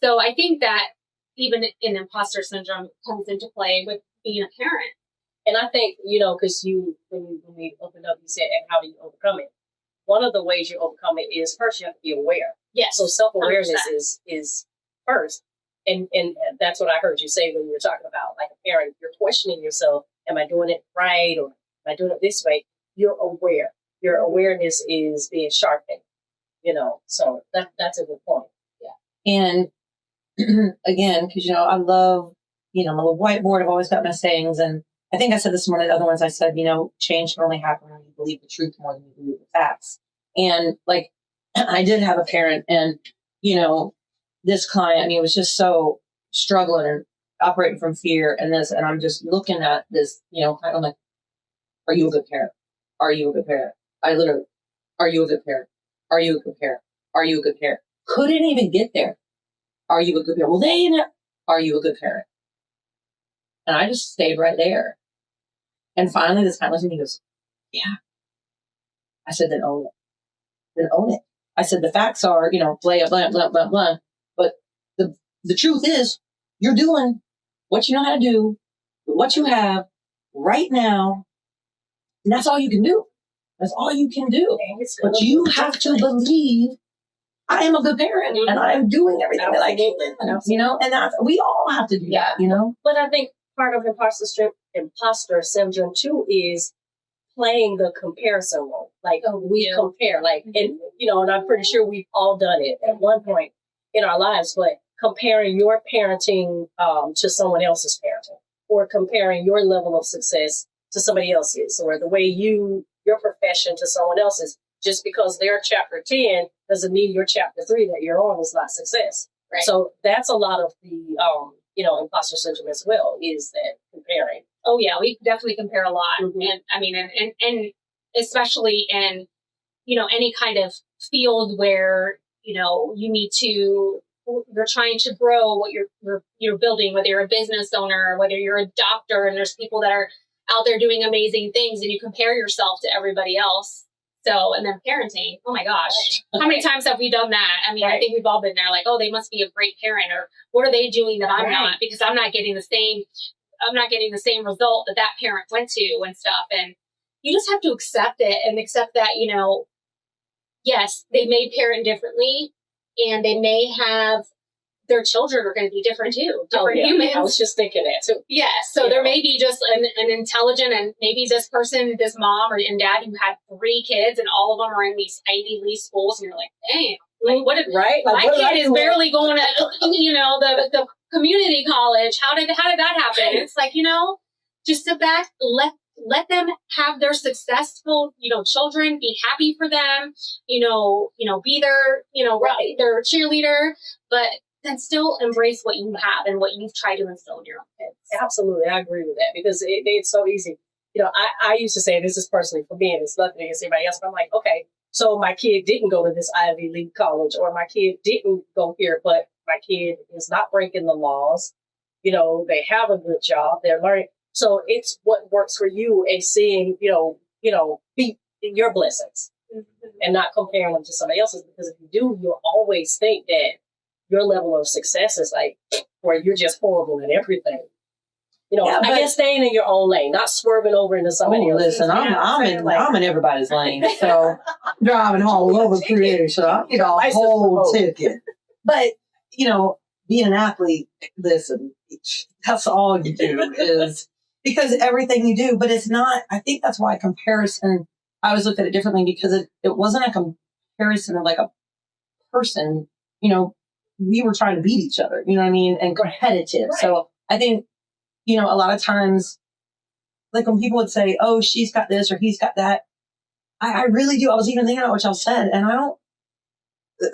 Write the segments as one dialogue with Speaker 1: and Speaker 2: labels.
Speaker 1: So I think that even in imposter syndrome comes into play with being a parent.
Speaker 2: And I think, because when we opened up, you said, and how do you overcome it? One of the ways you overcome it is first you have to be aware.
Speaker 1: Yes.
Speaker 2: So self-awareness is first. And that's what I heard you say when you were talking about, like a parent, you're questioning yourself, am I doing it right? Or am I doing it this way? You're aware. Your awareness is being sharpened, so that's a good point.
Speaker 3: Yeah. And again, because, I love, my little whiteboard, I've always got my sayings. And I think I said this in one of the other ones. I said, change can only happen when you believe the truth more than you believe the facts. And like, I did have a parent and, this client, it was just so struggling and operating from fear and this, and I'm just looking at this, kind of like, are you a good parent? Are you a good parent? I literally, are you a good parent? Are you a good parent? Are you a good parent? Couldn't even get there. Are you a good parent? Well, are you a good parent? And I just stayed right there. And finally, this time, he goes, yeah. I said, then own it. Then own it. I said, the facts are, blah, blah, blah, blah, blah. But the truth is, you're doing what you know how to do, what you have right now. And that's all you can do. That's all you can do. But you have to believe I am a good parent and I am doing everything that I can. And that's, we all have to do that,
Speaker 2: But I think part of imposter syndrome too is playing the comparison role. Like we compare, and I'm pretty sure we've all done it at one point in our lives, but comparing your parenting to someone else's parenting, or comparing your level of success to somebody else's, or the way your profession to someone else's. Just because they're chapter 10 doesn't mean your chapter 3 that you're on is not success. Right. So that's a lot of the imposter syndrome as well, is that comparing.
Speaker 1: Oh yeah, we definitely compare a lot. Mm-hmm. And I mean, and especially in, any kind of field where, you're trying to grow what you're building, whether you're a business owner, whether you're a doctor, and there's people that are out there doing amazing things and you compare yourself to everybody else. So, and then parenting, oh my gosh, how many times have we done that? I mean, I think we've all been there, like, oh, they must be a great parent, or what are they doing that I'm not, because I'm not getting the same result that parent went to and stuff. And you just have to accept it and accept that, yes, they may parent differently and they may have, their children are going to be different too, different humans.
Speaker 2: I was just thinking that too.
Speaker 1: Yes. So there may be just an intelligent, and maybe this mom and dad who had 3 kids and all of them are in these Ivy League schools, and you're like, dang, like what?
Speaker 2: Right?
Speaker 1: Like, my kid is barely going to, the community college. How did that happen? It's like, just sit back, let them have their successful, children, be happy for them, be their cheerleader, but then still embrace what you have and what you've tried to instill in your own kids.
Speaker 2: Absolutely. I agree with that, because it's so easy. I used to say, this is personally for me and it's nothing against anybody else, but I'm like, okay, so my kid didn't go to this Ivy League college, or my kid didn't go here, but my kid is not breaking the laws. They have a good job. They're learning. So it's what works for you, and seeing, be your blessings and not comparing them to somebody else's, because if you do, you'll always think that your level of success is like where you're just horrible at everything. I guess staying in your own lane, not swerving over into somebody else's.
Speaker 3: Listen, I'm in everybody's lane, so driving all over Creator, so I get a whole ticket. But being an athlete, listen, that's all you do is because everything you do. But it's not. I think that's why comparison. I always looked at it differently, because it wasn't a comparison of like a person. We were trying to beat each other, and competitive. Right. So I think, a lot of times, like when people would say, oh, she's got this or he's got that, I really do. I was even thinking about what y'all said, and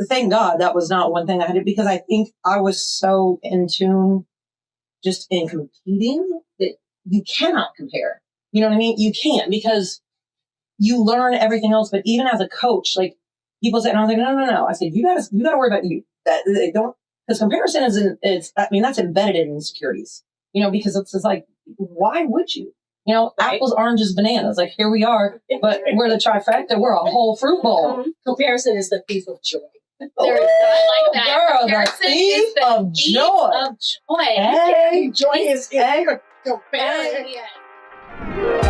Speaker 3: thank God that was not one thing I had to, because I think I was so in tune just in competing that you cannot compare. You know what I mean? You can't, because you learn everything else. But even as a coach, like people say, and I was like, no. I said, you gotta worry about you. That they don't, because comparison that's embedded in insecurities, because it's just like, why would you? Right. Apples, oranges, bananas. Like, here we are, but we're the trifecta. We're a whole fruit bowl.
Speaker 2: Comparison is the thief of joy.
Speaker 1: I like that.
Speaker 3: Girl, the
Speaker 1: Comparison
Speaker 3: thief
Speaker 1: is the
Speaker 3: of
Speaker 1: thief
Speaker 3: joy.
Speaker 1: of joy.
Speaker 3: Hey,
Speaker 2: Joy is
Speaker 3: hey.
Speaker 2: comparing.
Speaker 1: Yeah.